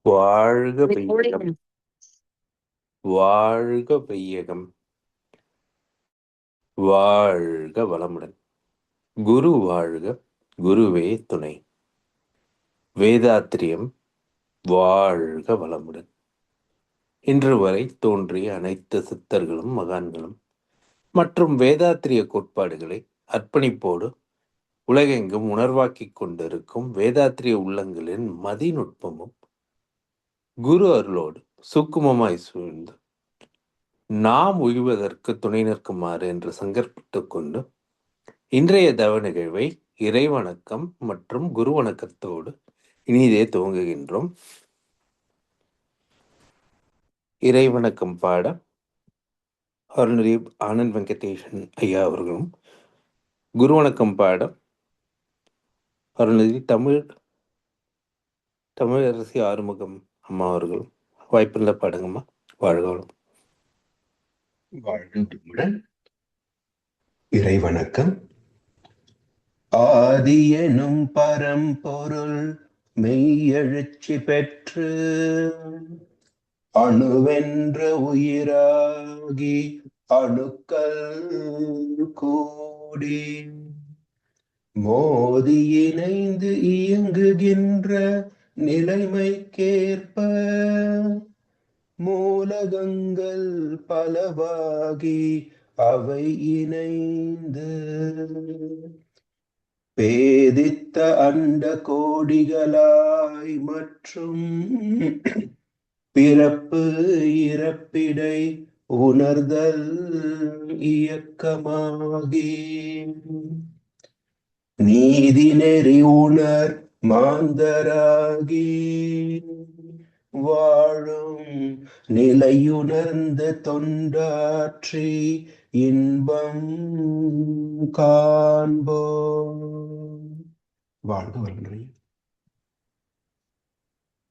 வாழ்க வையகம், வாழ்க வையகம், வாழ்க வளமுடன். குரு வாழ்க, குருவே துணை. வேதாத்திரியம் வாழ்க வளமுடன். இன்று வரை தோன்றிய அனைத்து சித்தர்களும் மகான்களும் மற்றும் வேதாத்திரிய கோட்பாடுகளை அர்ப்பணிப்போடு உலகெங்கும் உணர்வாக்கிக் கொண்டிருக்கும் வேதாத்திரிய உள்ளங்களின் மதிநுட்பமும் குரு அருளோடு சுக்குமமாய் சூழ்ந்து நாம் உய்வதற்கு துணை நிற்குமாறு என்று சங்கற்பித்துக் கொண்டு இன்றைய தவ நிகழ்வை இறைவணக்கம் மற்றும் குரு வணக்கத்தோடு இனிதே துவங்குகின்றோம். இறைவணக்கம் பாட அருள்நிதி ஆனந்த் வெங்கடேசன் ஐயா அவர்களும், குரு வணக்கம் பாட அருள்நிதி தமிழரசி ஆறுமுகம் அம்மா அவர்களும். வாய்ப்புள்ள பாடுங்கம்மா. வாழ்களும் வாழ்வுடன் இறைவணக்கம். ஆதி எனும் பரம்பொருள் மெய்யெழுச்சி பெற்று அணுவென்ற உயிராகி அணுக்கள் கூடி மோதி இணைந்து இயங்குகின்ற நிலைமைக்கேற்ப மூலகங்கள் பலவாகி அவை இணைந்து பேதித்த அண்ட கோடிகளாய் மற்றும் பிறப்பு இறப்பிடை உணர்தல் இயக்கமாகி நீதி நெறி உணர் மாந்தராகி வாழும் நிலையுணர்ந்த தொண்டாற்றி இன்பம் காண்போம். வாழ்க வளமுடன்.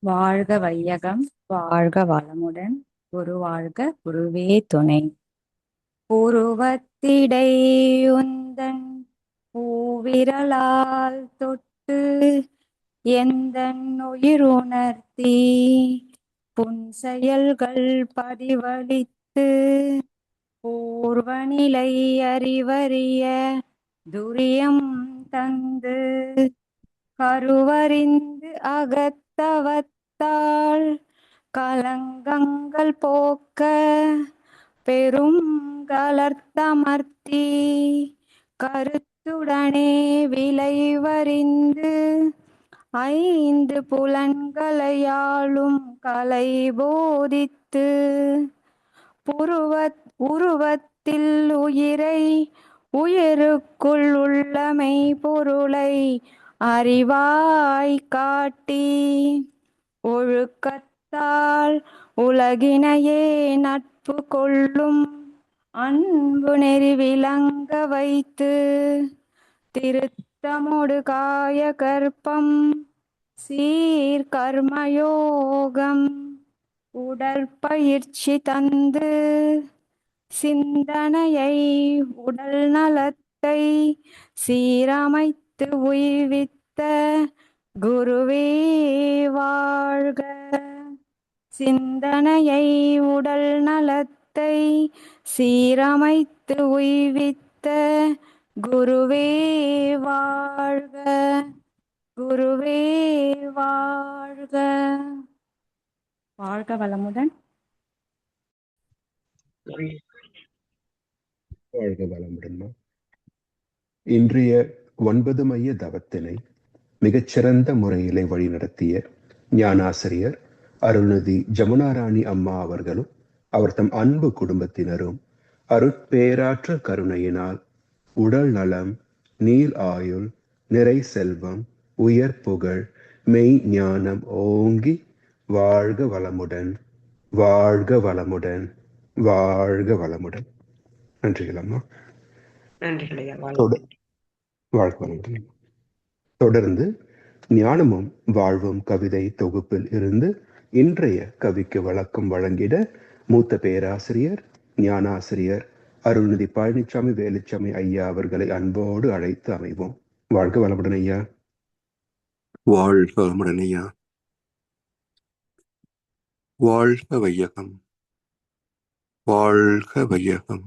வாழ்க வையகம், வாழ்க வளமுடன். குரு வாழ்க, குருவே துணை. உருவத்திடை உந்தன் பூவிரலால் தொட்டு எந்தன் உயிருணர்த்தி புன்செயல்கள் பதிவளித்து பூர்வநிலை அறிவறிய துரியம் தந்து கருவறிந்து அகத்தவத்தால் கலங்கங்கள் போக்க பெரும் கலர்த்தமர்த்தி கருத்துடனே விளைவறிந்து ஐந்து புலன்களையாளும் கலை போதித்து உருவத்தில் உயிரை உயிருக்குள் உள்ளமை பொருளை அறிவாய் காட்டி ஒழுக்கத்தால் உலகினையே நட்பு கொள்ளும் அன்பு நெறி விளங்க வைத்து திருத்தமோடு காய கற்பம் சீர் கர்மயோகம் உடற்பயிற்சி தந்து சிந்தனையை உடல் நலத்தை சீரமைத்து உய்வித்த குருவே வாழ்க. சிந்தனையை உடல் நலத்தை சீரமைத்து உய்வித்த குருவே வாழ்க, குருவே வாழ்க. வாழ்க வளமுடன். வாழ்க வளமுடன். இன்றைய 9 மைய தவத்தினை மிகச்சிறந்த முறையிலே வழிநடத்திய ஞானாசிரியர் அருள்நிதி ஜமுனாராணி அம்மா அவர்களும் அவர் தம் அன்பு குடும்பத்தினரும் அருட்பேராற்றல் கருணையினால் உடல் நலம், நீள் ஆயுள், நிறை செல்வம், உயர் புகழ், மெய் ஞானம் ஓங்கி வாழ்க வளமுடன், வாழ்க வளமுடன், வாழ்க வளமுடன். நன்றிகள் அம்மா. வாழ்க வளமுடன். தொடர்ந்து ஞானமும் வாழ்வும் கவிதை தொகுப்பில் இருந்து இன்றைய கவிக்கு வழக்கம் வழங்கிட மூத்த பேராசிரியர் ஞானாசிரியர் அருள்நிதி பழனிசாமி வேலுச்சாமி ஐயா அவர்களை அன்போடு அழைத்து அமைவோம். வாழ்க வளமுடன் ஐயா. வாழ்க வளமுடன் ஐயா. வாழ்க வையகம், வாழ்க வையகம்,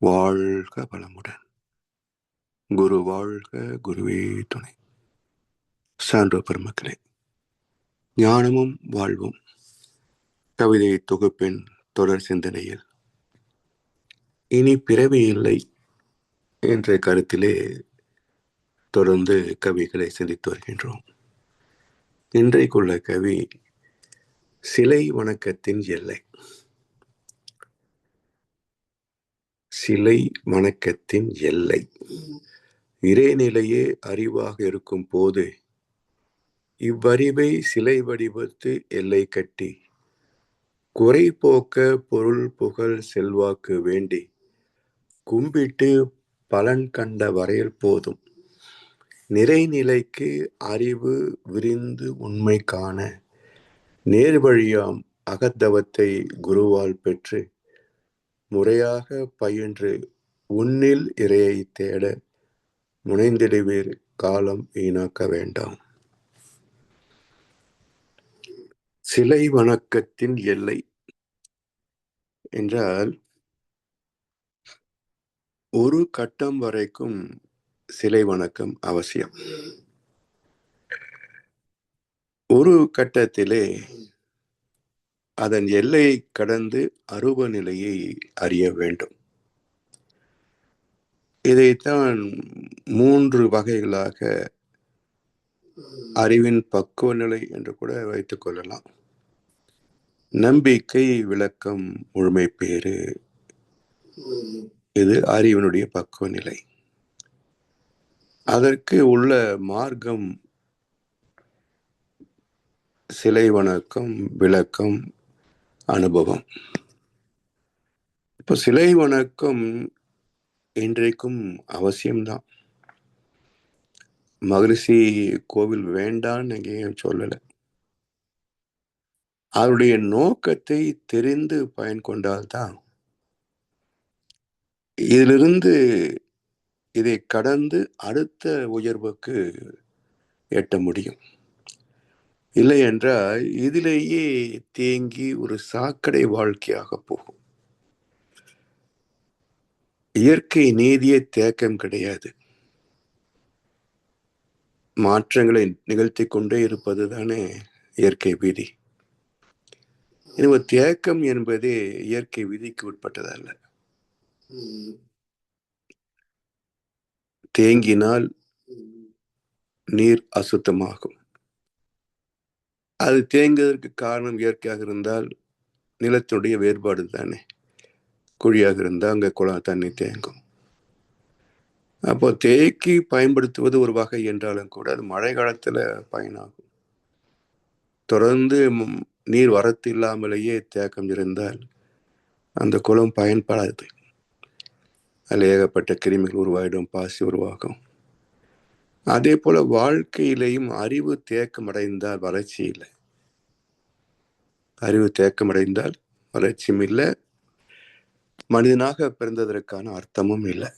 வாழ்க வளமுடன். குரு வாழ்க, குருவே துணை. சான்றோர் பெருமக்களே, ஞானமும் வாழ்வும் கவிதை தொகுப்பின் தொடர் சிந்தனையில் இனி பிறவி இல்லை என்ற கருத்திலே தொடர்ந்து கவிகளை சிந்தித்து வருகின்றோம். இன்றைக்குள்ள கவி சிலை வணக்கத்தின் எல்லை. சிலை வணக்கத்தின் எல்லை. இறைநிலையே அறிவாக இருக்கும் போது இவ்வறிவை சிலை வடிவத்து எல்லை கட்டி குறை போக்க பொருள் புகழ் செல்வாக்கு வேண்டி கும்பிட்டு பலன் கண்ட வரையில் போதும். நிறைநிலைக்கு அறிவு விரிந்து உண்மை காண நேர்வழியாம் அகத்தவத்தை குருவால் பெற்று முறையாக பயின்று உன்னில் இறையை தேட முனைந்திடுவீர், காலம் வீணாக்க வேண்டாம். சிலை வணக்கத்தின் எல்லை என்றால் ஒரு கட்டம் வரைக்கும் சிலை வணக்கம் அவசியம். ஒரு கட்டத்திலே அதன் எல்லை கடந்து அருவ நிலையை அறிய வேண்டும். இதைத்தான் 3 வகைகளாக அறிவின் பக்குவ நிலை என்று கூட வைத்துக் கொள்ளலாம். நம்பிக்கை, விளக்கம், முழுமை பேறு, இது அறிவினுடைய பக்குவ நிலை. அதற்கு உள்ள மார்க்கம் சிலை வணக்கம், விளக்கம், அனுபவம். இப்ப சிலை வணக்கம் இன்றைக்கும் அவசியம்தான். மகரிஷி கோவில் வேண்டான்னு எங்கேயும் சொல்லல. அவருடைய நோக்கத்தை தெரிந்து பயன் கொண்டால்தான் இதிலிருந்து இதை கடந்து அடுத்த உயர்வுக்கு எட்ட முடியும். இல்லை என்றால் இதிலேயே தேங்கி ஒரு சாக்கடை வாழ்க்கையாக போகும். இயற்கை நீதியை தேக்கம் கிடையாது. மாற்றங்களை நிகழ்த்தி கொண்டே இருப்பது தானே இயற்கை விதி. எனவே தேக்கம் என்பதே இயற்கை விதிக்கு உட்பட்டதல்ல. தேங்கினால் நீர் அசுத்தமாகும். அது தேங்குவதற்கு காரணம் இயற்கையாக இருந்தால் நிலத்தினுடைய வேறுபாடு தானே. குழியாக இருந்தால் அங்கே குளம் தண்ணி தேங்கும். அப்போ தேக்கி பயன்படுத்துவது ஒரு வகை என்றாலும் கூட அது மழை காலத்துல பயனாகும். தொடர்ந்து நீர் வரத்து இல்லாமலேயே தேக்கம் இருந்தால் அந்த குளம் பயன்படாது. அதில் ஏகப்பட்ட கிருமிகள் உருவாயிடும், பாசி உருவாகும். அதே போல வாழ்க்கையிலையும் அறிவு தேக்கமடைந்தால் வளர்ச்சி இல்லை. அறிவு தேக்கமடைந்தால் வளர்ச்சியும் இல்லை, மனிதனாக பிறந்ததற்கான அர்த்தமும் இல்லை.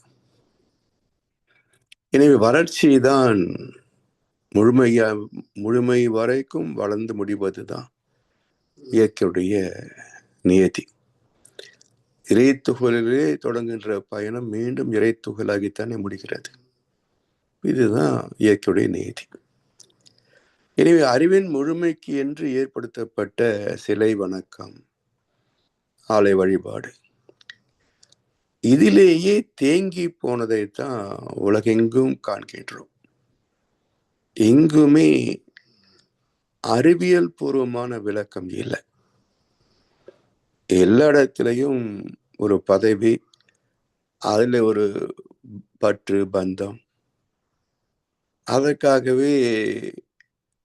எனவே வளர்ச்சி தான் முழுமை வரைக்கும் வளர்ந்து முடிவதுதான் இயற்கையுடைய நியதி. இறைத்துகளிலே தொடங்குகின்ற பயணம் மீண்டும் இறைத்துகளாகித்தானே முடிகிறது. இதுதான் இயற்கையுடைய நியதி. எனவே அறிவின் முழுமைக்கு என்று ஏற்படுத்தப்பட்ட சிலை வணக்கம், ஆலை வழிபாடு, இதிலேயே தேங்கி போனதைத்தான் உலகெங்கும் காண்கின்றோம். எங்குமே அறிவியல் பூர்வமான விளக்கம் இல்லை. எல்லா இடத்திலையும் ஒரு பதவி, அதுல ஒரு பற்று பந்தம், அதற்காகவே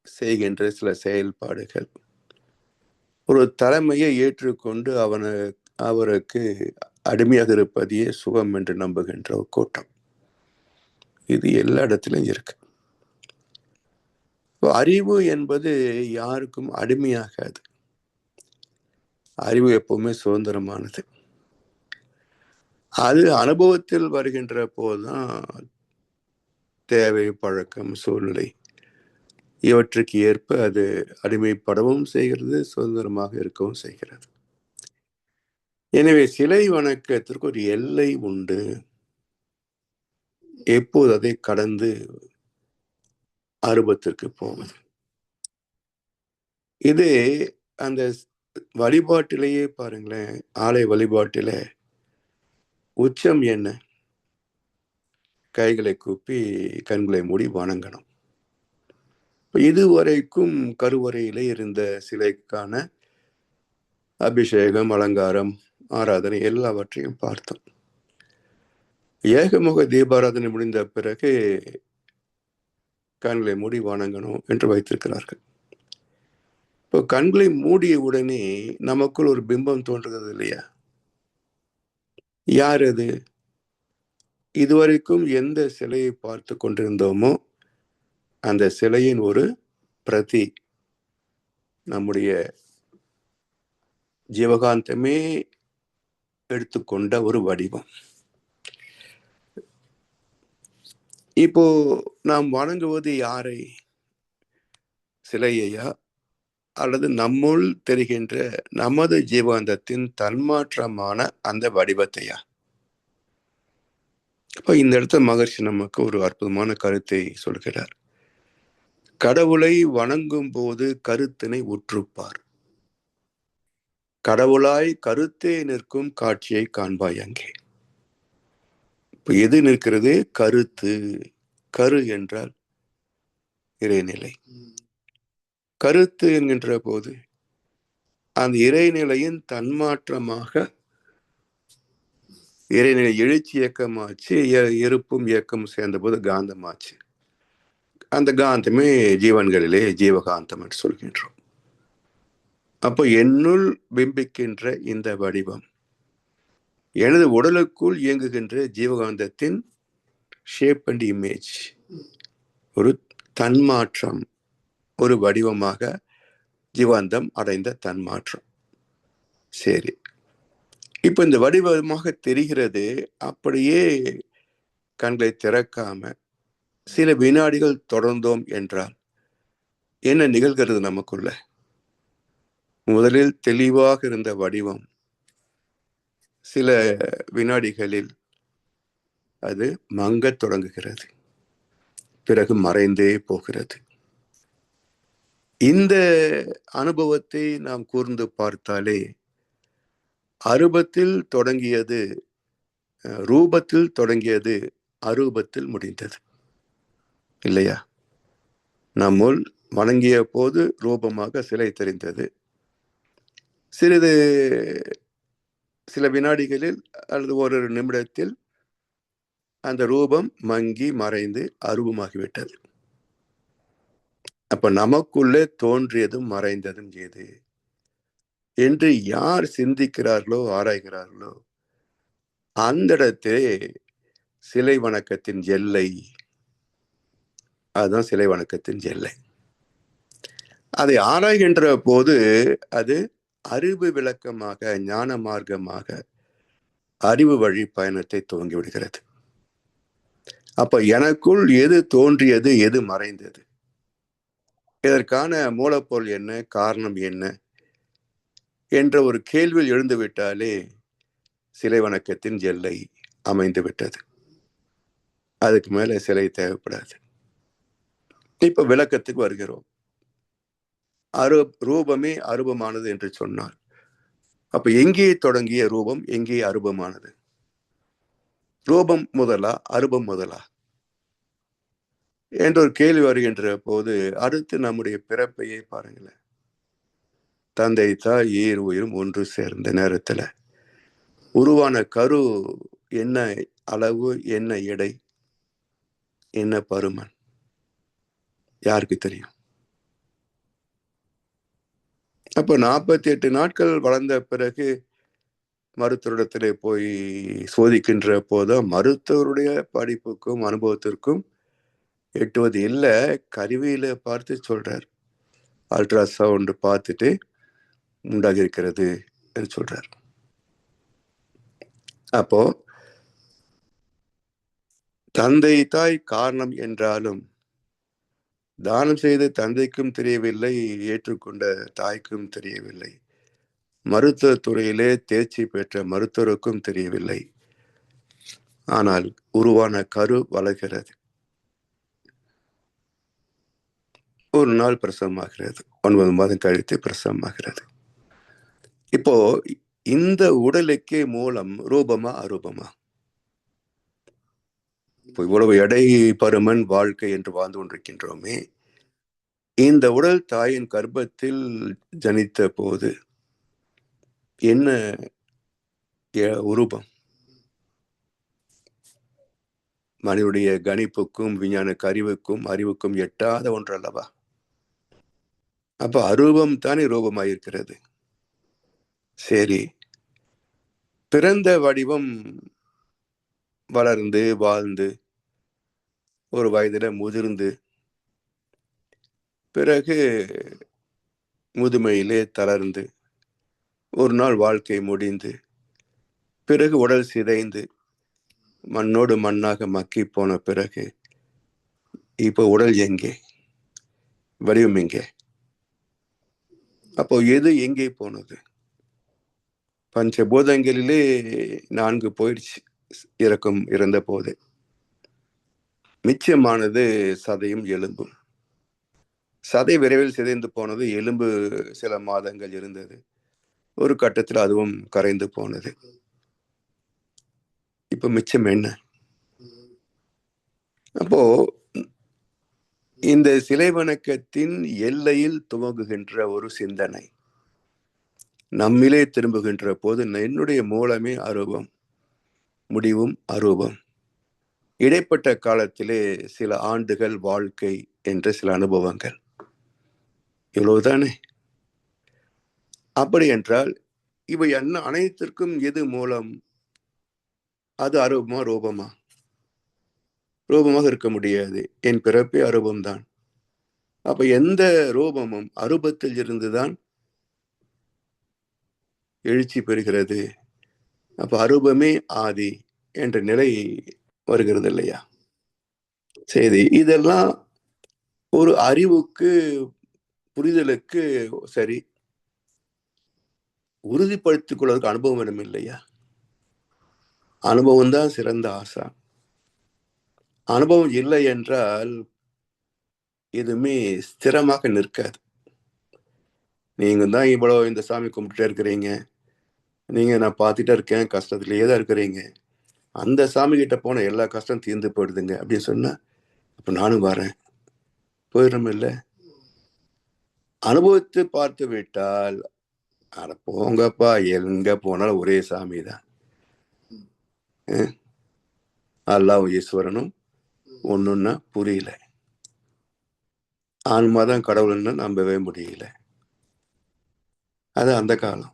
செய்கின்ற சில செயல்பாடுகள், ஒரு தலைமையை ஏற்றுக்கொண்டு அவருக்கு அடிமையாக இருப்பதையே சுகம் என்று நம்புகின்ற ஒரு கூட்டம், இது எல்லா இடத்திலும் இருக்கு. அறிவு என்பது யாருக்கும் அடிமையாகாது. அறிவு எப்பவுமே சுதந்திரமானது. அது அனுபவத்தில் வருகின்ற போதுதான் தேவை, பழக்கம், சூழ்நிலை இவற்றுக்கு ஏற்ப அது அடிமைப்படவும் செய்கிறது, சுதந்திரமாக இருக்கவும் செய்கிறது. எனவே சிலை வணக்கத்திற்கு ஒரு எல்லை உண்டு. எப்போது அதை கடந்து அருபத்திற்கு போவது? இது அந்த வழிபாட்டிலேயே பாருங்களேன், ஆலய வழிபாட்டில உச்சம் என்ன? கைகளை கூப்பி கண்களை மூடி வணங்கணும். இதுவரைக்கும் கருவறையிலே இருந்த சிலைக்கான அபிஷேகம், அலங்காரம், ஆராதனை எல்லாவற்றையும் பார்த்தோம். ஏகமுக தீபாராதனை முடிந்த பிறகு கண்களை மூடி வணங்கணும் என்று வைத்திருக்கிறார்கள். இப்போ கண்களை மூடிய உடனே நமக்குள் ஒரு பிம்பம் தோன்றுகிறது இல்லையா? யார் அது? இதுவரைக்கும் எந்த சிலையை பார்த்து கொண்டிருந்தோமோ அந்த சிலையின் ஒரு பிரதி, நம்முடைய ஜீவகாந்தமே எடுத்துக்கொண்ட ஒரு வடிவம். இப்போ நாம் வணங்குவது யாரை? சிலையையா அல்லது நம்முள் தெரிகின்ற நமது ஜீவாந்தத்தின் தன்மாற்றமான அந்த வடிவத்தையா? அப்ப இந்த இடத்துல மகர்ஷி நமக்கு ஒரு அற்புதமான கருத்தை சொல்கிறார். கடவுளை வணங்கும் போது கருத்தினை உற்றுப்பார். கடவுளாய் கருத்தே நிற்கும் காட்சியை காண்பாய் அங்கே. இப்ப எது நிற்கிறது? கருத்து. கரு என்றால் இறைநிலை. கருத்து என்கின்ற போது அந்த இறைநிலையின் தன்மாற்றமாக இறைநிலை எழுச்சி இயக்கமாச்சு, இருப்பும் இயக்கமும் சேர்ந்த போது காந்தமாச்சு. அந்த காந்தமே ஜீவன்களிலே ஜீவகாந்தம் என்று சொல்கின்றோம். அப்போ என்னுள் பிம்பிக்கின்ற இந்த வடிவம் எனது உடலுக்குள் இயங்குகின்ற ஜீவகாந்தத்தின் ஷேப் அண்ட் இமேஜ், ஒரு தன்மாற்றம், ஒரு வடிவமாக ஜீவாந்தம் அடைந்த தன்மாற்றம். சரி, இப்ப இந்த வடிவமாக தெரிகிறது. அப்படியே கண்களை திறக்காம சில வினாடிகள் தொடர்ந்தோம் என்றால் என்ன நிகழ்கிறது நமக்குள்ள? முதலில் தெளிவாக இருந்த வடிவம் சில வினாடிகளில் அது மங்கத் தொடங்குகிறது, பிறகு மறைந்தே போகிறது. இந்த அனுபவத்தை நாம் கூர்ந்து பார்த்தாலே அரூபத்தில் தொடங்கியது ரூபத்தில் தொடங்கியது அரூபத்தில் முடிந்தது இல்லையா? நம்முள் வணங்கிய போது ரூபமாக சிலை தெரிந்தது. சில வினாடிகளில் அல்லது ஒரு நிமிடத்தில் அந்த ரூபம் மங்கி மறைந்து அரூபமாகிவிட்டது. அப்ப நமக்குள்ளே தோன்றியதும் மறைந்ததும் எது என்று யார் சிந்திக்கிறார்களோ, ஆராய்கிறார்களோ, அந்த இடத்திலே சிலை வணக்கத்தின் எல்லை, அதுதான் சிலை வணக்கத்தின் எல்லை. அதை ஆராய்கின்ற போது அது அறிவு விளக்கமாக, ஞான மார்க்கமாக, அறிவு வழி பயணத்தை துவங்கி விடுகிறது. அப்ப எனக்குள் எது தோன்றியது, எது மறைந்தது, இதற்கான மூலப்பொருள் என்ன, காரணம் என்ன என்ற ஒரு கேள்வியில் எழுந்துவிட்டாலே சிலை வணக்கத்தின் எல்லை அமைந்து விட்டது. அதுக்கு மேல சிலை தேவைப்படாது. இப்ப விளக்கத்துக்கு வருகிறோம். ரூபமே அரூபமானது என்று சொன்னார். அப்ப எங்கே தொடங்கிய ரூபம், எங்கே அரூபமானது? ரூபம் முதலா, அரூபம் முதலா என்ற ஒரு கேள்வி வருகின்ற போது அடுத்து நம்முடைய பிறப்பையே பாருங்களேன். தந்தை தாய் ஈர் உயிரும் ஒன்று சேர்ந்த நேரத்துல உருவான கரு என்ன அளவு, என்ன எடை, என்ன பருமன், யாருக்கு தெரியும்? அப்ப 48 நாட்கள் வளர்ந்த பிறகு மருத்துவரிடத்திலே போய் சோதிக்கின்ற போதும் மருத்துவருடைய படிப்புக்கும் அனுபவத்திற்கும் எட்டுவது இல்லை. கருவியில பார்த்து சொல்றார். அல்ட்ராசவுண்ட் பார்த்துட்டு உண்டாகி இருக்கிறது என்று சொல்றார். அப்போ தந்தை தாய் காரணம் என்றாலும் தானம் செய்த தந்தைக்கும் தெரியவில்லை, ஏற்றுக்கொண்ட தாய்க்கும் தெரியவில்லை, மருத்துவ துறையிலே தேர்ச்சி பெற்ற மருத்துவருக்கும் தெரியவில்லை. ஆனால் உருவான கரு வளர்கிறது. ஒரு நாள் பிரசவமாகிறது, 9 மாதம் கழித்து பிரசவமாகிறது. இப்போ இந்த உடலுக்கே மூலம் ரூபமா அரூபமா? இப்போ இவ்வளவு எடை பருமன் வாழ்க்கை என்று வாழ்ந்து கொண்டிருக்கின்றோமே, இந்த உடல் தாயின் கர்ப்பத்தில் ஜனித்த போது என்ன உருவம்? மனிதனுடைய கணிப்புக்கும் விஞ்ஞான அறிவுக்கும் எட்டாத ஒன்றல்லவா? அப்ப அரூபம் தானே ரூபமாயிருக்கிறது. சரி, பிறந்த வடிவம் வளர்ந்து வாழ்ந்து ஒரு வயதுல முதிர்ந்து பிறகு முதுமையிலே தளர்ந்து ஒரு நாள் வாழ்க்கை முடிந்து பிறகு உடல் சிதைந்து மண்ணோடு மண்ணாக மக்கி போன பிறகு இப்போ உடல் எங்கே, வடிவம் எங்கே? அப்போ எது எங்கே போனது? பஞ்சபூதங்களிலே 4 போயிடுச்சு இறந்த போது. மிச்சமானது சதையும் எலும்பும். சதை விரைவில் சிதைந்து போனது, எலும்பு சில மாதங்கள் இருந்தது, ஒரு கட்டத்தில் அதுவும் கரைந்து போனது. இப்ப மிச்சம் என்ன? அப்போ இந்த சிலை வணக்கத்தின் எல்லையில் துவங்குகின்ற ஒரு சிந்தனை நம்மிலே திரும்புகின்ற போது என்னுடைய மூலமே அரூபம், முடிவும் அரூபம். இடைப்பட்ட காலத்திலே சில ஆண்டுகள் வாழ்க்கை என்ற சில அனுபவங்கள், இவ்வளவுதானே? அப்படி என்றால் இவை அனைத்திற்கும் எது மூலம்? அது அரூபமா ரூபமா? ரூபமாக இருக்க முடியாது. என் பிறப்பே அரூபம்தான். அப்ப எந்த ரூபமும் அரூபத்தில் இருந்துதான் எழுச்சி பெறுகிறது. அப்ப அரூபமே ஆதி என்ற நிலை வருகிறது இல்லையா? சரி, இதெல்லாம் ஒரு அறிவுக்கு புரிதலுக்கு சரி, உறுதிப்படுத்திக் கொள்வதற்கு அனுபவம் வேணும் இல்லையா? அனுபவம் தான் சிறந்த ஆசான். அனுபவம் இல்லை என்றால் எதுவுமே ஸ்திரமாக நிற்காது. நீங்க தான் இவ்வளவு இந்த சாமி கும்பிட்டுட்டே இருக்கிறீங்க, நீங்க நான் பார்த்துட்டே இருக்கேன், கஷ்டத்திலேயே தான் இருக்கிறீங்க, அந்த சாமி கிட்ட போன எல்லா கஷ்டம் தீர்ந்து போயிடுதுங்க அப்படின்னு சொன்னா அப்ப நானும் வரேன், போயிடும் இல்லை? அனுபவித்து பார்த்து விட்டால் அட போங்கப்பா, எங்க போனாலும் ஒரே சாமி தான், அல்லாஹ் ஈஸ்வரனும் ஒண்ணுன்னா புரியல, ஆன்மாதான் கடவுள்னு நம்பவே முடியல. அது அந்த காலம்.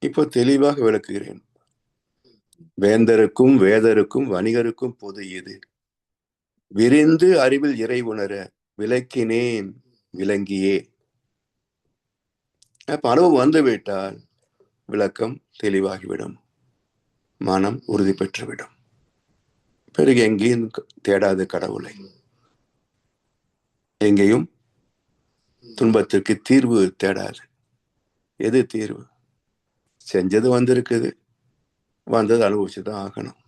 இப்போ தெளிவாக விளக்குகிறேன். வேந்தருக்கும் வேதருக்கும் வணிகருக்கும் பொது இது, விரிந்து அறிவில் இறை உணர விளக்கினேன் விளங்கியே. அப்ப அனுபவம் வந்துவிட்டால் விளக்கம் தெளிவாகிவிடும், மனம் உறுதி பெற்றுவிடும். பிறகு எங்கேயும் தேடாது கடவுளை, எங்கேயும் துன்பத்திற்கு தீர்வு தேடாது. எது தீர்வு? செஞ்சது வந்திருக்குது, வந்தது அனுபவிச்சுதான் ஆகணும்,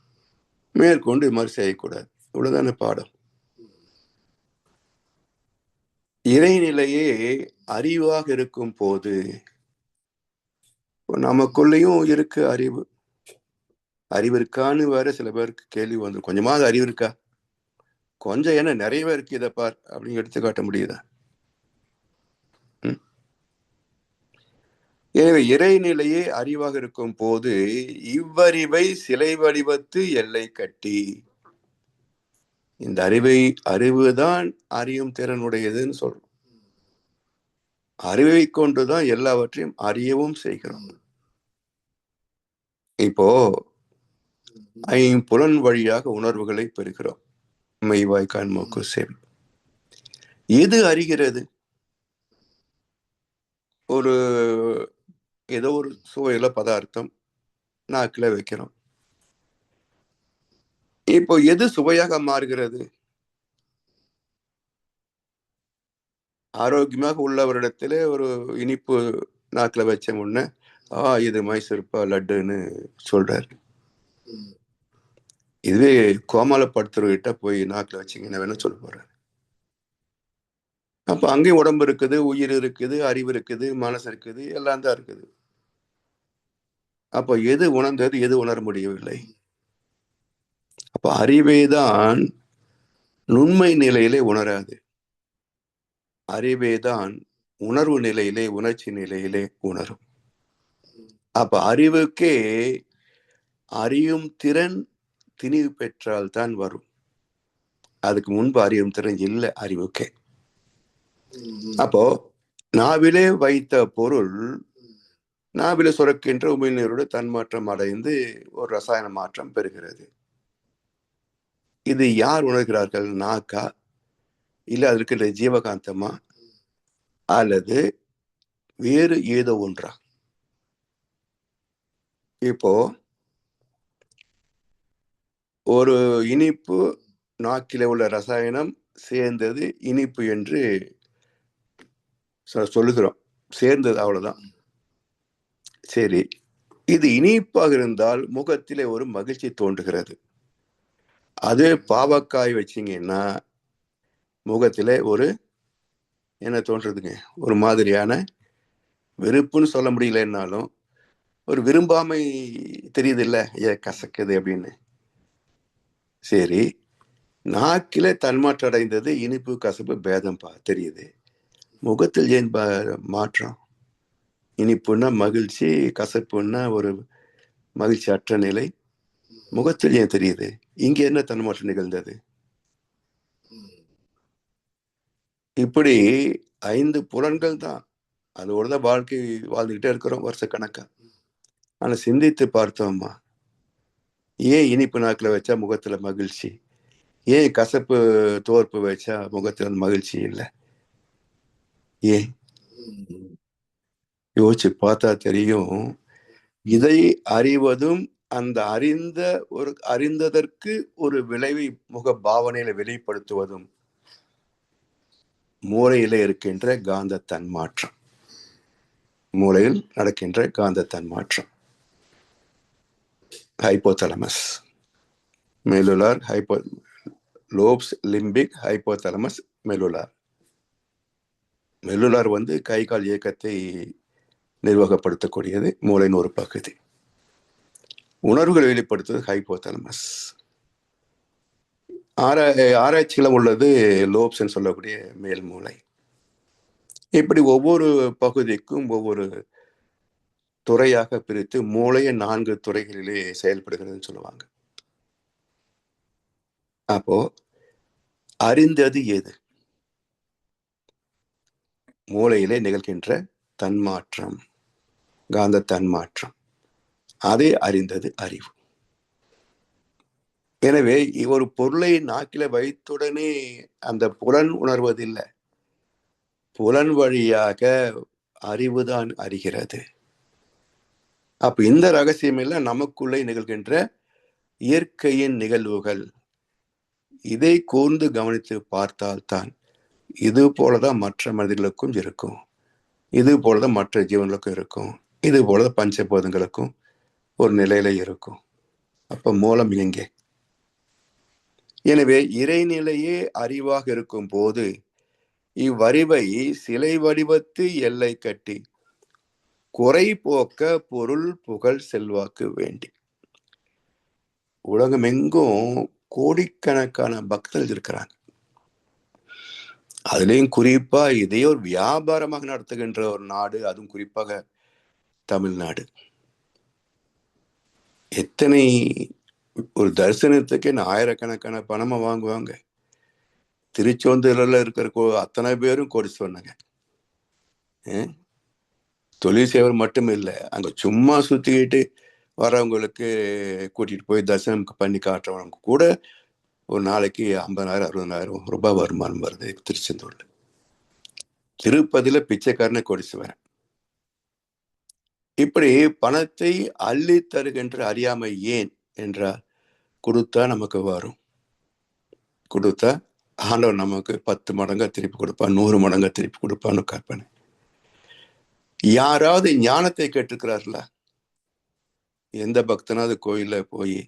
மேற்கொண்டு இது மாதிரி செய்யக்கூடாது. இவ்வளவுதானே பாடம். இறைநிலையே அறிவாக இருக்கும் போது நமக்குள்ளேயும் இருக்கு அறிவு. அறிவு இருக்கான்னு வேற சில பேருக்கு கேள்வி வந்து, கொஞ்சமாவது அறிவு இருக்கா? கொஞ்சம் என்ன நிறையவே இருக்கு, இதை பார் அப்படின்னு எடுத்து காட்ட முடியுதா? எனவே இறைநிலையே அறிவாக இருக்கும் போது இவ்வறிவை சிலை வடிவத்து எல்லை கட்டி, இந்த அறிவுதான் அறியும் திறனுடையதுன்னு சொல்றோம். அறிவை கொண்டுதான் எல்லாவற்றையும் அறியவும் செய்கிறோம். இப்போ ஐம்புலன் வழியாக உணர்வுகளை பெறுகிறோம். மெய்வாய் கண் மூக்கு செவி. எது அறிகிறது? ஒரு ஏதோ ஒரு சுவையில பதார்த்தம் நாக்குல வைக்கிறோம். இப்போ எது சுவையாக மாறுகிறது? ஆரோக்கியமாக உள்ளவரிடத்துல ஒரு இனிப்பு நாக்கில் வச்ச முன்ன இது மைசூர்பா லட்டுன்னு சொல்றாரு. இதுவே கோமாளப்படுத்துறவர்கிட்ட போய் நாக்கில் வச்சிங்கன்னா வேணா சொல்ல போறாரு. அப்ப அங்கேயும் உடம்பு இருக்குது, உயிர் இருக்குது, அறிவு இருக்குது, மனசு இருக்குது, எல்லாம் தான் இருக்குது. அப்போ எது உணர்ந்தது, எது உணர முடியவில்லை? அப்ப அறிவே தான் நுண்மை நிலையிலே உணராது. அறிவே தான் உணர்வு நிலையிலே, உணர்ச்சி நிலையிலே உணரும். அப்ப அறிவுக்கே அறியும் திறன் திணிவு பெற்றால் தான் வரும். அதுக்கு முன்பு அறியும் திறன் இல்லை அறிவுக்கே. அப்போ நாவிலே வைத்த பொருள் நாவிலே சுரக்கின்ற உமிழ்நீரோடு தன்மாற்றம் அடைந்து ஒரு ரசாயன மாற்றம் பெறுகிறது. இது யார் உணர்கிறார்கள்? நாக்கா, இல்ல அது இருக்கின்ற ஜீவகாந்தமா, அல்லது வேறு ஏதோ ஒன்றா? இப்போ ஒரு இனிப்பு நாக்கிலே உள்ள ரசாயனம் சேர்ந்தது இனிப்பு என்று சொல்லுகிறோம். சேர்ந்தது, அவ்வளவுதான். சரி, இது இனிப்பாக இருந்தால் முகத்திலே ஒரு மகிழ்ச்சி தோன்றுகிறது. அதே பாவக்காய் வச்சிங்கன்னா முகத்திலே ஒரு என்ன தோன்றுறதுங்க? ஒரு மாதிரியான வெறுப்புன்னு சொல்ல முடியலன்னாலும் ஒரு விரும்பாமை தெரியுது இல்ல, கசக்குது அப்படின்னு. சரி, நாக்கில தன்மாற்றம் அடைந்தது இனிப்பு கசப்பு பேதம் தெரியுது. முகத்தில் ஏன் மாற்றம்? இனிப்புன்னா மகிழ்ச்சி, கசப்புன்னா ஒரு மகிழ்ச்சி அற்ற நிலை. முகத்தில் ஏன் தெரியுது? இங்க என்ன தன்மாற்றம் நிகழ்ந்தது? இப்படி 5 புலன்கள் தான், அதோட தான் வாழ்க்கை வாழ்ந்துகிட்டே இருக்கிறோம் வருஷ கணக்கா. ஆனா சிந்தித்து பார்த்தோம்மா, ஏன் இனிப்பு நாக்கில் வச்சா முகத்துல மகிழ்ச்சி, ஏன் கசப்பு தோற்பு வச்சா முகத்துல மகிழ்ச்சி இல்லை? ஏன் யோசிச்சு பார்த்தா தெரியும். இதை அறிவதும் அந்த அறிந்ததற்கு ஒரு விளைவை முக பாவனையில வெளிப்படுத்துவதும் மூளையில இருக்கின்ற காந்த தன்மாற்றம். மூளையில் நடக்கின்ற காந்த தன்மாற்றம். Hypothalamus, medullar, lobes, limbic, hypothalamus, medullar. Medullar கை கால் இயக்கத்தை நிர்வாகப்படுத்தக்கூடியது, மூளையின் ஒரு பகுதி. உணர்வுகளை வெளிப்படுத்துவது ஹைப்போதலமஸ். ஆராய்ச்சியில உள்ளது லோப்ஸ் சொல்லக்கூடிய மேல் மூளை. இப்படி ஒவ்வொரு பகுதிக்கும் ஒவ்வொரு துறையாக பிரித்து மூளையை 4 துறைகளிலே செயல்படுகிறதுன்னு சொல்லுவாங்க. அப்போ அறிந்தது எது? மூளையிலே நிகழ்கின்ற தன்மாற்றம், காந்த தன்மாற்றம். அதை அறிந்தது அறிவு. எனவே ஒரு பொருளை நாக்கில வைத்துடனே அந்த புலன் உணர்வதில்லை. புலன் வழியாக அறிவுதான் அறிகிறது. அப்ப இந்த ரகசியம் எல்லாம் நமக்குள்ளே நிகழ்கின்ற இயற்கையின் நிகழ்வுகள். இதை கூர்ந்து கவனித்து பார்த்தால்தான் இது போலதான் மற்ற மனிதர்களுக்கும் இருக்கும், இது போலதான் மற்ற ஜீவன்களுக்கும் இருக்கும், இது போலதான் பஞ்சபூதங்களுக்கும் ஒரு நிலையில இருக்கும். அப்ப மூலம் எங்கே? எனவே இறைநிலையே அறிவாக இருக்கும் போது இவ்வறிவை சிலை வடிவத்து எல்லை கட்டி குறை போக்க பொருள் புகழ் செல்வாக்கு வேண்டி. உலகம் எங்கும் கோடிக்கணக்கான பக்தர்கள் இருக்கிறாங்க. அதுலயும் குறிப்பா இதையே ஒரு வியாபாரமாக நடத்துகின்ற ஒரு நாடு, அதுவும் குறிப்பாக தமிழ்நாடு. எத்தனை ஒரு தரிசனத்துக்கு ஆயிரக்கணக்கான பணமா வாங்குவாங்க. திருச்செந்தூர்ல இருக்கிற அத்தனை பேரும் கோடீஸ்வரனுங்க. தொழில் செய்வர் மட்டும் இல்லை, அங்க சும்மா சுத்திக்கிட்டு வரவங்களுக்கு கூட்டிட்டு போய் தரிசனம் பண்ணி காட்டுறவங்க கூட ஒரு நாளைக்கு 50,000 60,000 ரூபாய் வருமானம் வருது திருச்செந்தூர்ல. திருப்பதியில பிச்சைக்காரனை கோடீஸ்வரன். இப்படி பணத்தை அள்ளி தருகின்ற அறியாமை ஏன் என்றால், கொடுத்தா நமக்கு வரும், கொடுத்தா ஆண்டவன் நமக்கு 10 மடங்கா திருப்பி கொடுப்பான், 100 மடங்கா திருப்பி கொடுப்பான்னு கற்பனை. யாராவது ஞானத்தை கேட்டுக்கிறார்களா? எந்த பக்தனாவது கோயில்ல போய்,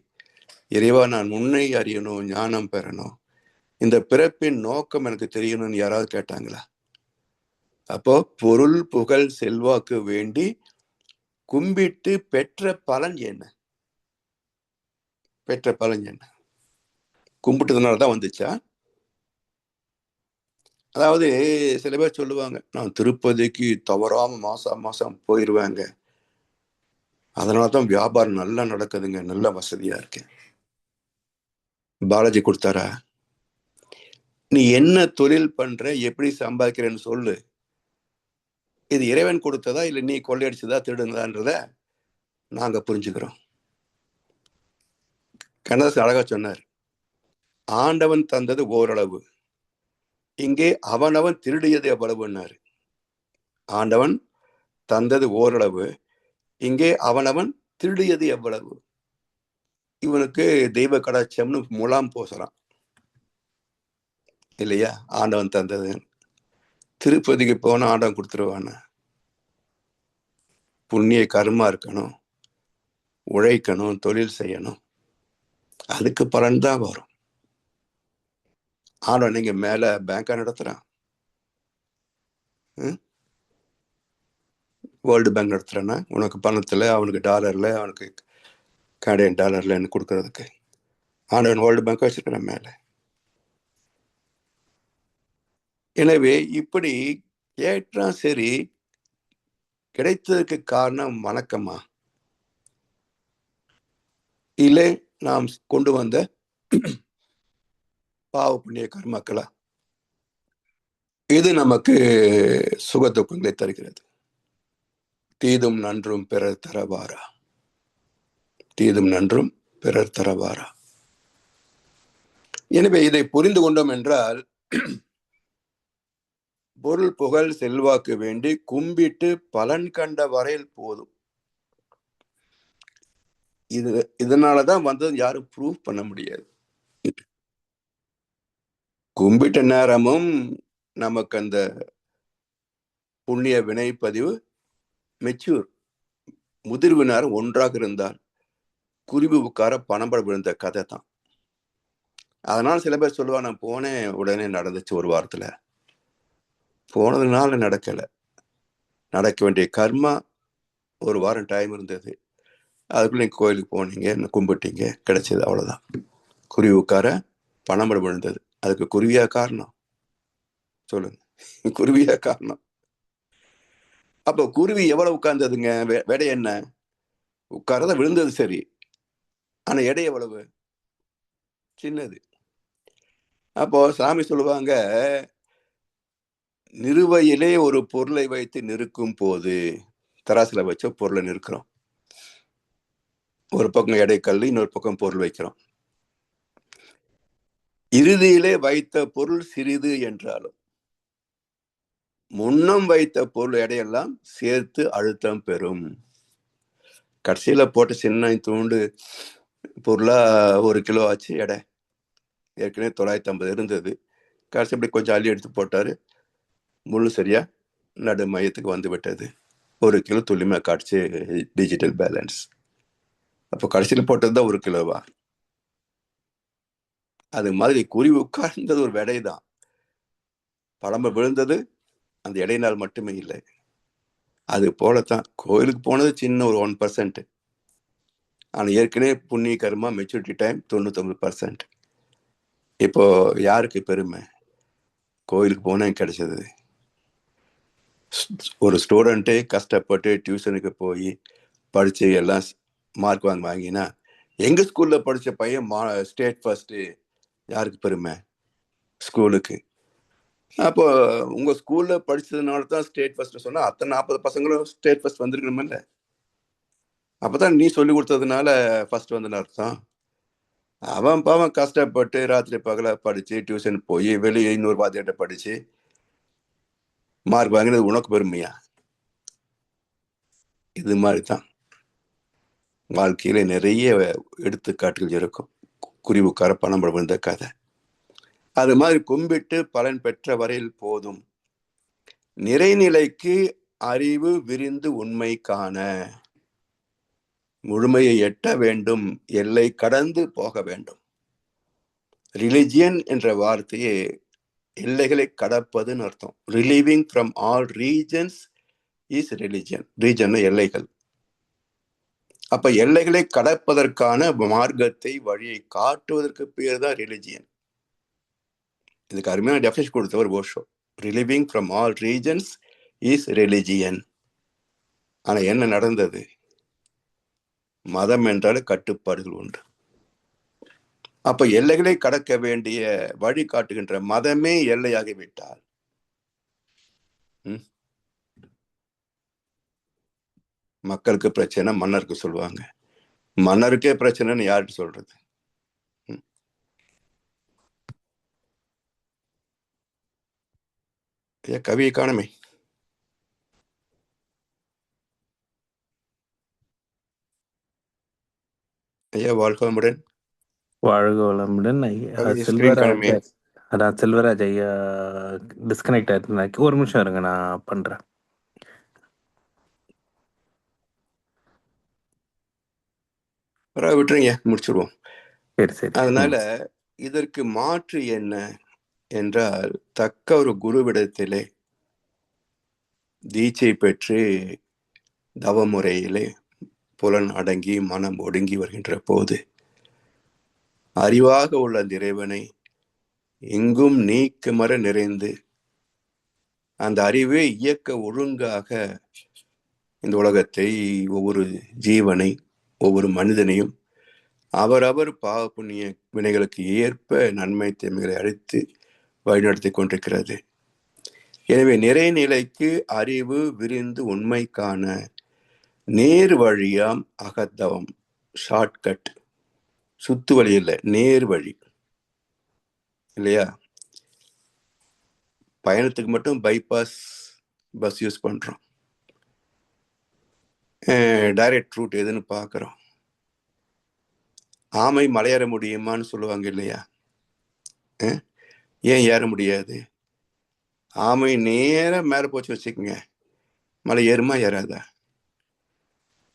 இறைவா நான் உன்னை அறியணும், ஞானம் பெறணும், இந்த பிறப்பின் நோக்கம் எனக்கு தெரியணும்னு யாராவது கேட்டாங்களா? அப்போ பொருள் புகழ் செல்வாக்கு வேண்டி கும்பிட்டு பெற்ற பலன் என்ன? பெற்ற பலன் என்ன? கும்பிட்டதுனாலதான் வந்துச்சா? அதாவது சில பேர் சொல்லுவாங்க, நான் திருப்பதிக்கு தவறாம மாசம் போயிருவாங்க, அதனாலதான் வியாபாரம் நல்லா நடக்குதுங்க, நல்ல வசதியா இருக்கேன். பாலாஜி கொடுத்தாரா? நீ என்ன தொழில் பண்ற, எப்படி சம்பாதிக்கிறேன்னு சொல்லு. இது இறைவன் கொடுத்ததா இல்ல நீ கொள்ளையடிச்சதா திருடுனதான்றத நாங்க புரிஞ்சுக்கிறோம். கண்ணதாசன் அழகா சொன்னார், ஆண்டவன் தந்தது ஓரளவு, இங்கே அவனவன் திருடியது எவ்வளவுன்னாரு. ஆண்டவன் தந்தது ஓரளவு, இங்கே அவனவன் திருடியது எவ்வளவு. இவனுக்கு தெய்வ கடாட்சம்னு முலாம் போசறான் இல்லையா? ஆண்டவன் தந்தது. திருப்பதிக்கு போன ஆண்டவன் கொடுத்துருவான? புண்ணிய கர்மா இருக்கணும், உழைக்கணும், தொழில் செய்யணும், அதுக்கு பலன் தான் வரும். ஆண்டவன் நீங்க மேல பேங்கா நடத்துறான், வேர்ல்டு பேங்க் நடத்துறேன்னா உனக்கு பணத்துல, அவனுக்கு டாலர்ல, அவனுக்கு கனடியன் டாலர்ல என்ன கொடுக்கறதுக்கு ஆண்டவன் வேர்ல்டு பேங்க் வச்சிருக்கிறான் மேல. எனவே இப்படி கேட்டா சரி, கிடைத்ததுக்கு காரணம் வணக்கமா இல்லை நாம் கொண்டு வந்த பாவ புண்ணிய கர்மாக்களா? இது நமக்கு சுக துக்கங்களை தருகிறது. தீதும் நன்றும் பிறர் தரவாரா, தீதும் நன்றும் பிறர் தரவாரா. எனவே இதை புரிந்து கொண்டோம் என்றால், பொருள் புகழ் செல்வாக்கு வேண்டி கும்பிட்டு பலன் கண்ட வரையில் போதும். இதனாலதான் வந்தது யாரும் ப்ரூவ் பண்ண முடியாது. கும்பிட்ட நேரமும் நமக்கு அந்த புண்ணிய வினை பதிவு மெச்சூர், முதிர்வு நேரம் ஒன்றாக இருந்தால் குருவி உட்கார பணம்பட விழுந்த கதை தான். அதனால சில பேர் சொல்லுவா, நான் போனேன் உடனே நடந்துச்சு, ஒரு வாரத்துல. போனதுனால நடக்கல, நடக்க வேண்டிய கர்மா ஒரு வாரம் டைம் இருந்தது, அதுக்குள்ள நீங்க கோயிலுக்கு போனீங்க, கும்பிட்டீங்க, கிடைச்சது, அவ்வளவுதான். குருவி உட்கார பணம்பட விழுந்தது. அதுக்கு குருவியா காரணம்? சொல்லுங்க, குருவியா காரணம்? அப்ப குருவி எவ்வளவு உட்கார்ந்ததுங்க? எடை என்ன? உட்காரத விழுந்தது சரி, ஆனா எடை எவ்வளவு? சின்னது. அப்போ சாமி சொல்லுவாங்க, நிறுவையிலே ஒரு பொருளை வைத்து நிறுக்கும் போது, தராசுல வச்ச பொருளை நிற்கிறோம், ஒரு பக்கம் எடை கல், இன்னொரு பக்கம் பொருள் வைக்கிறோம். இறுதியிலே வைத்த பொருள் சிறிது என்றாலும் முன்னம் வைத்த பொருள் எடையெல்லாம் சேர்த்து அழுத்தம் பெறும். கடைசியில போட்ட சின்ன தூண்டு பொருளா 1 கிலோ ஆச்சு எடை. ஏற்கனவே 950 இருந்தது, கடைசி இப்படி கொஞ்சம் அள்ளி எடுத்து போட்டாரு, முழு சரியா நடு மையத்துக்கு வந்து விட்டது. 1 கிலோ துல்லியமா காட்டுச்சு டிஜிட்டல் பேலன்ஸ். அப்போ கடைசியில் போட்டதுதான் 1 கிலோவா? அது மாதிரி குருவி உட்கார்ந்தது ஒரு விடைதான், பழம்ப விழுந்தது அந்த இடையினால் மட்டுமே இல்லை. அது போலத்தான் கோயிலுக்கு போனது சின்ன ஒரு 1%, ஆனா ஏற்கனவே புண்ணிய கர்மா மெச்சூரிட்டி டைம் 99%. இப்போ யாருக்கு பெருமை? கோயிலுக்கு போனேன் கிடைச்சது. ஒரு ஸ்டூடெண்ட்டே கஷ்டப்பட்டு டியூஷனுக்கு போய் படிச்சு எல்லாம் மார்க் வாங்கினா, எங்க ஸ்கூல்ல படிச்ச பையன் ஸ்டேட் ஃபர்ஸ்ட், யாருக்கு பெருமை? ஸ்கூலுக்கு. அப்போ உங்க ஸ்கூல்ல படிச்சதுனால தான் ஸ்டேட் ஃபர்ஸ்ட் சொன்னா, அத்தனை 40 பசங்களும் ஸ்டேட் ஃபர்ஸ்ட் வந்திருக்கணும்ல. அப்பதான் நீ சொல்லி கொடுத்ததுனால ஃபர்ஸ்ட் வந்து அர்த்தம். அவன் பாவம் கஷ்டப்பட்டு ராத்திரி பகல படிச்சு டியூஷன் போய் வெளியே இன்னொரு வாத்தியாட்ட படிச்சு மார்க் வாங்கினது உனக்கு பெருமையா? இது மாதிரிதான் வாழ்க்கையில நிறைய எடுத்துக்காட்டுகள் இருக்கும். குருவி உட்கார பணம் விழுந்த கதை. அது மாதிரி கும்பிட்டு பலன் பெற்ற வரையில் போதும். நிறைநிலைக்கு அறிவு விரிந்து உண்மை காண முழுமையை எட்ட வேண்டும், எல்லை கடந்து போக வேண்டும். ரிலிஜியன் என்ற வார்த்தையே எல்லைகளை கடப்பதுன்னு அர்த்தம். Relieving from all regions is religion. Region எல்லைகள். அப்ப எல்லைகளை கடப்பதற்கான மார்க்கத்தை, வழியை காட்டுவதற்கு பேர் தான் ரிலிஜியன். இதுக்கு அருமையான டெஃபினிஷன் கொடுத்தவர் Osho. Relieving from all regions is religion. ஆனா என்ன நடந்தது? மதம் என்றால் கட்டுப்பாடுகள் உண்டு. அப்ப எல்லைகளை கடக்க வேண்டிய வழி காட்டுகின்ற மதமே எல்லையாகிவிட்டால் மக்களுக்கு பிரச்சனை, மன்னருக்கு சொல்லுவாங்க. மன்னருக்கே பிரச்சனைன்னு யார்கிட்ட சொல்றது? கவியை காணுமே. ஐயா வாழ்க வளமுடன். வாழ்க வளமுடன். அதான் செல்வராஜ் ஐயா டிஸ்கனெக்ட் ஆயிட்டு. ஒரு நிமிஷம் இருங்க, நான் பண்றேன். விட்டுருங்க, முடிச்சிருவோம். சரி சரி. அதனால இதற்கு மாற்று என்ன என்றால், தக்க ஒரு குருவிடத்திலே தீட்சை பெற்று தவமுறையிலே புலன் அடங்கி மனம் ஒடுங்கி வருகின்ற போது அறிவாக உள்ள அந்த இறைவனை எங்கும் நீக்கமர நிறைந்து அந்த அறிவே இயக்க ஒழுங்காக இந்த உலகத்தை, ஒவ்வொரு ஜீவனை, ஒவ்வொரு மனிதனையும் அவரவர் பாவ புண்ணிய வினைகளுக்கு ஏற்ப நன்மை தீமைகளை அளித்து வழிநடத்தி கொண்டிருக்கிறது. எனவே நிறைநிலைக்கு அறிவு விரிந்து உண்மை காண நேர் வழியாம் அகத்தவம். ஷார்ட்கட், சுத்து வழி இல்லை, நேர் வழி இல்லையா? பயணத்துக்கு மட்டும் பைபாஸ் பஸ் யூஸ் பண்றோம். டைரக்ட் ரூட் எதுன்னு பார்க்குறோம். ஆமை மலையேற முடியுமான்னு சொல்லுவாங்க இல்லையா? ஏன் ஏற முடியாது? ஆமை நேர மேலே போச்சு வச்சுக்கோங்க, மலை ஏறுமா ஏறாதா?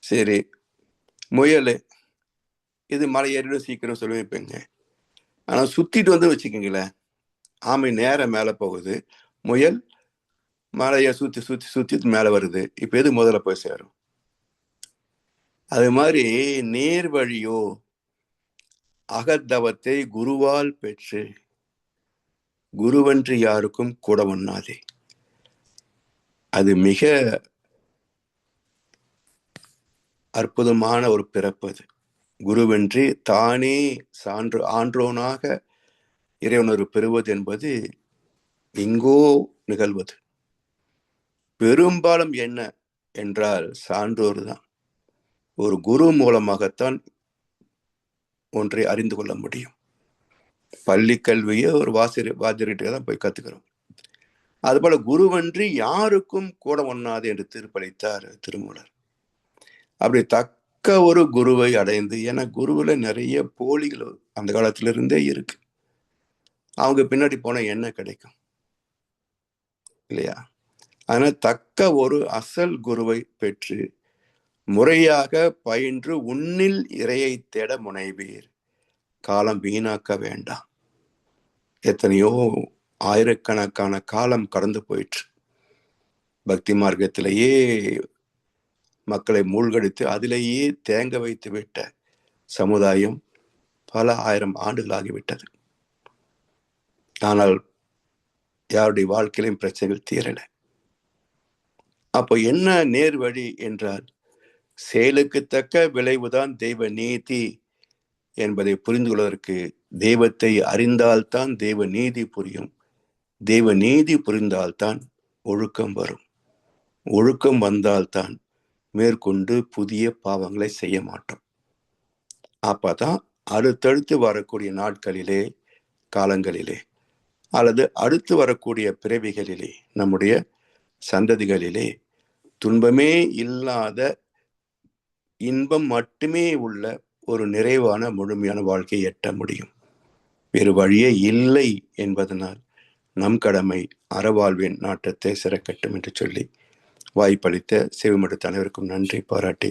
சரி, முயல் இது மலை ஏறிடும் சீக்கிரம் சொல்லி வைப்பேங்க. ஆனால் சுத்திட்டு வந்து வச்சுக்கோங்களேன், ஆமை நேரம் மேலே போகுது, முயல் மலையை சுற்றி சுற்றி சுற்றி மேலே வருது. இப்போ எது முதல்ல போய் சேரும்? அது மாதிரி நேர் வழியோ அகத்தவத்தை குருவால் பெற்று குருவன்று யாருக்கும் கூட ஒண்ணாதே. அது மிக அற்புதமான ஒரு பிறப்பு. அது குருவென்று தானே சான்று ஆன்றோனாக இறைவனரு பெறுவது என்பது எங்கோ நிகழ்வது. பெரும்பாலும் என்ன என்றால் சான்றோர் தான். ஒரு குரு மூலமாகத்தான் ஒன்றை அறிந்து கொள்ள முடியும். பள்ளி கல்வியை ஒரு வாத்தியர்கிட்ட தான் போய் கத்துக்கிறோம். அதுபோல குருவன்றி யாருக்கும் கூட ஒண்ணாது என்று தீர்ப்பளித்தார் திருமூலர். அப்படி தக்க ஒரு குருவை அடைந்து, ஏன்னா குருவுல நிறைய போலிகள் அந்த காலத்துல இருந்தே இருக்கு. அவங்க பின்னாடி போனா என்ன கிடைக்கும் இல்லையா? அதனால தக்க ஒரு அசல் குருவை பெற்று முறையாக பயின்று உன்னில் இறையை தேட முனைவீர். காலம் வீணாக்க வேண்டாம். எத்தனையோ ஆயிரக்கணக்கான காலம் கடந்து போயிற்று. பக்தி மார்க்கத்திலேயே மக்களை மூழ்கடித்து அதிலேயே தேங்க வைத்து விட்ட சமுதாயம் பல ஆயிரம் ஆண்டுகள் ஆகிவிட்டது. ஆனால் யாருடைய வாழ்க்கையிலும் பிரச்சனைகள் தீரல. அப்போ என்ன நேர் வழி என்றால், செயலுக்கு தக்க விளைவுதான் தெய்வ நீதி என்பதை புரிந்து கொள்வதற்கு தெய்வத்தை அறிந்தால்தான் தெய்வ நீதி புரியும். தெய்வ நீதி புரிந்தால்தான் ஒழுக்கம் வரும். ஒழுக்கம் வந்தால்தான் மேற்கொண்டு புதிய பாவங்களை செய்ய மாட்டோம். அப்பதான் அடுத்தடுத்து வரக்கூடிய நாட்களிலே, காலங்களிலே, அல்லது அடுத்து வரக்கூடிய பிறவிகளிலே, நம்முடைய சந்ததிகளிலே துன்பமே இல்லாத இன்பம் மட்டுமே உள்ள ஒரு நிறைவான முழுமையான வாழ்க்கையை எட்ட முடியும். வேறு வழியே இல்லை என்பதனால் நம் கடமை அறவாழ்வின் நாட்டத்தை சிறக்கட்டும் என்று சொல்லி வாய்ப்பளித்த செவிமடுத்த அனைவருக்கும் நன்றி பாராட்டி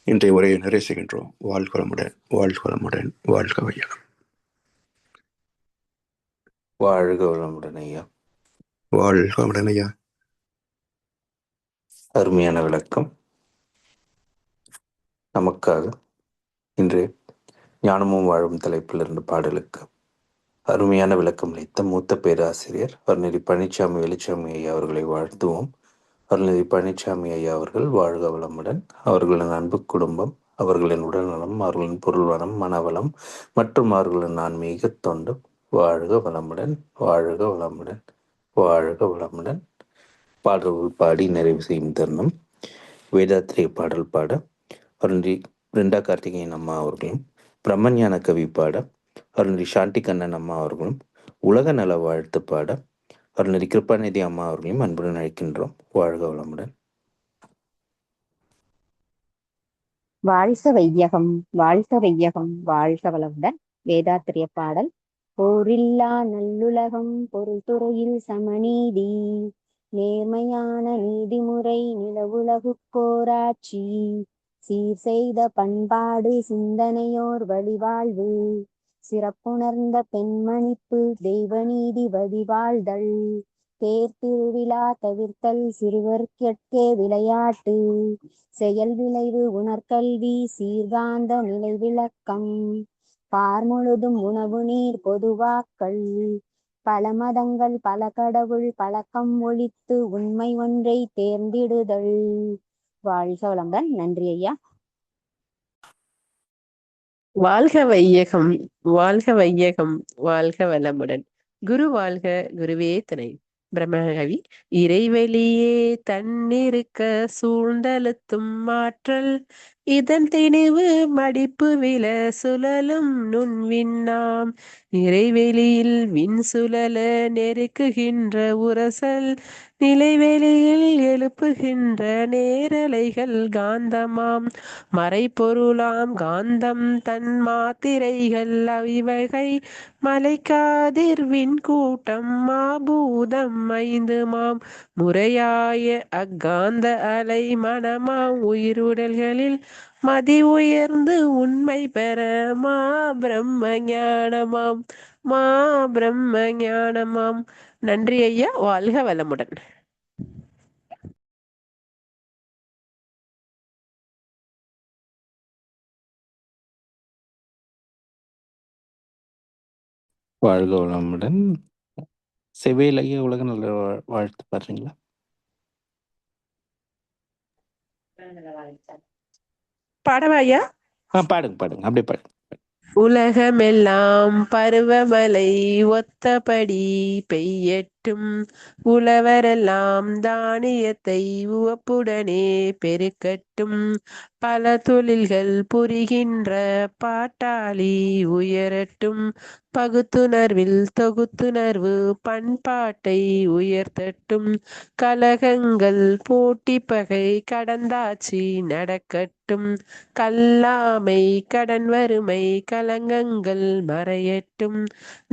இன்றைய உரையை நிறைவு செய்கின்றோம். வாழ்க வளமுடன், வாழ்க வளமுடன், வாழ்க வையகம். வாழ்க வளமுடன் ஐயா. வாழ்க வளமுடன் ஐயா. அருமையான விளக்கம். நமக்காக இன்று ஞானமும் வாழும் தலைப்பிலிருந்து பாடலுக்கு அருமையான விளக்கம் அளித்த மூத்த பேராசிரியர் அருள்நிதி பழனிசாமி வெளிச்சாமி ஐயா அவர்களை வாழ்த்துவோம். அருள்நிதி பழனிசாமி ஐயா அவர்கள் வாழ்க வளமுடன். அவர்களின் அன்பு குடும்பம், அவர்களின் உடல்நலம், அவர்களின் பொருள் வளம், மனவளம் மற்றும் அவர்களின் ஆன்மீக தொண்டு வாழ்க வளமுடன், வாழ்க வளமுடன், வாழ்க வளமுடன். பாடல்கள் பாடி நிறைவு செய்யும் தருணம். வேதாத்திரிய பாடல் பாட அருள்நிதி பிருந்தா கார்த்திகேயன் அம்மா அவர்களும், பிரம்மஞான கவி பாட அருள்நிதி சாந்தி கண்ணன் அம்மா அவர்களும், உலக நல வாழ்த்து பாட அருள்நிதி கிருபாநிதி அம்மா அவர்களையும் அன்புடன் அழைக்கின்றோம். வாழ்க வளமுடன். வாழ்க வையகம், வாழ்க வையகம், வாழ்க வளமுடன். வேதாத்திரிய பாடல். போரில்லா நல்லுலகம், பொருள் துறையில் சமநீதி, நேர்மையான நீதிமுறை, நிலவுலகுக்கோராட்சி, சீர் செய்த பண்பாடு, சிந்தனையோர் வழிவாழ்வு, சிறப்புணர்ந்த பெண்மணிப்பு, தெய்வநீதி வழிவாழ்தல், தேர் திருவிழா தவிர்த்தல், சிறுவர்க்கே விளையாட்டு, செயல் விளைவு உணர்கல்வி, சீர்காந்த நிலை விளக்கம், பார் முழுதும் உணவு நீர் பொதுவாக்கல், பல மதங்கள் பல கடவுள் பழக்கம் ஒழித்து உண்மை ஒன்றை தேர்ந்திடுதல். வாழ்க வளமுடன். நன்றி ஐயா. வாழ்க வையகம், வாழ்க வையகம், வாழ்க வளமுடன். குரு வாழ்க, குருவே துணை. பிரம்மகவி. இறைவெளியே தன்னிருக்க சூழ்ந்தழுத்தும் ஆற்றல், இதன் திணிவு மடிப்பு வில சுழலும் நுண்விண்ணாம், இறைவெளியில் விண் சுழல நெருக்குகின்ற உரசல், நிலைவெளியில் எழுப்புகின்ற நேரலைகள் காந்தமாம், மறைப்பொருளாம் காந்தம் தன் மாத்திரைகள் அவிவகை, மலைக்காதிர் விண்கூட்டம் மாபூதம் ஐந்துமாம், முறையாய அக்காந்த அலை மனமாம், உயிருடல்களில் மதி உயர்ந்து உண்மை பெற மா பிரம்ம ஞானமாம், மா பிரம்ம ஞானமாம். நன்றி ஐயா. வாழ்க வளமுடன். வாழ்க வளமுடன். செவ்வேல் ஐயா உலக நல்ல வாழ்த்து பாடுறீங்களா? பாடவா ஐயா? பாடுங்க பாடுங்க, அப்படியே பாடுங்க. உலகமெல்லாம் பருவமழை ஒத்தபடி பெய்யட்டும், உழவரெல்லாம் தானியத்தை உவப்புடனே பெருக்கட்டும், பல தொழில்கள் புரிகின்ற பாட்டாளி உயரட்டும், பகுத்துணர்வில் தொகுத்துணர்வு பண்பாட்டை உயர்த்தட்டும், கலகங்கள் போட்டி பகை கடந்தாட்சி நடக்கட்டும், கல்லாமை கடன் வறுமை கலங்கங்கள் மறையட்டும்,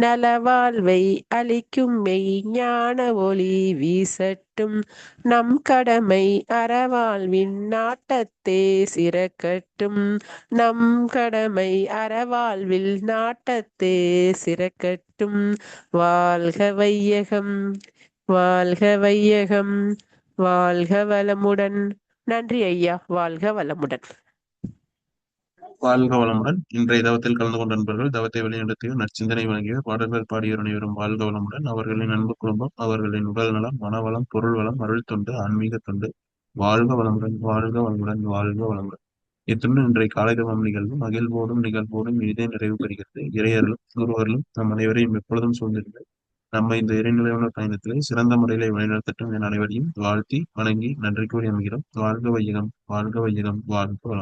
நலவாழ்வை அளிக்கும் மெய் ஞான ஒளி வீசட்டும், நம் கடமை அறவாழ்வின் நாட்டத்தே சிறக்கட்டும், நம் கடமை அறவாழ்வில் நாட்டத்தே சிறக்கட்டும். வாழ்க வையகம், வாழ்க வையகம், வாழ்க வளமுடன். நன்றி ஐயா. வாழ்க வளமுடன். வாழ்க வளமுடன். இன்றைய தவத்தில் கலந்து கொண்ட நண்பர்கள், தவத்தை வழிநடத்திய நற்சிந்தனை வழங்கிய பாடல்கள் பாடியோர் அனைவரும் வாழ்க வளமுடன். அவர்களின் அன்பு குடும்பம், அவர்களின் உடல் நலம், மனவளம், பொருள் வளம், அருள் தொண்டு, ஆன்மீக தொண்டு வாழ்க வளமுடன், வாழ்க வளமுடன், வாழ்க வளமுடன். இத்துடன் இன்றைய காலை தவம் நிகழ்வு மகிழ்வோடும் நிகழ்வோடும் இனிதே நிறைவு பெறுகிறது. இறையர்களும் குருவர்களும் நம் அனைவரையும் எப்பொழுதும் சூழ்ந்திருந்து நம்மை இந்த இறைநிலையான பயணத்திலே சிறந்த முறையிலே வழிநடத்தட்டும் என அனைவரையும் வாழ்த்தி வணங்கி நன்றி கூறி அமைகிறோம். வாழ்க வையகம், வாழ்க வையகம், வாழ்க வளம்.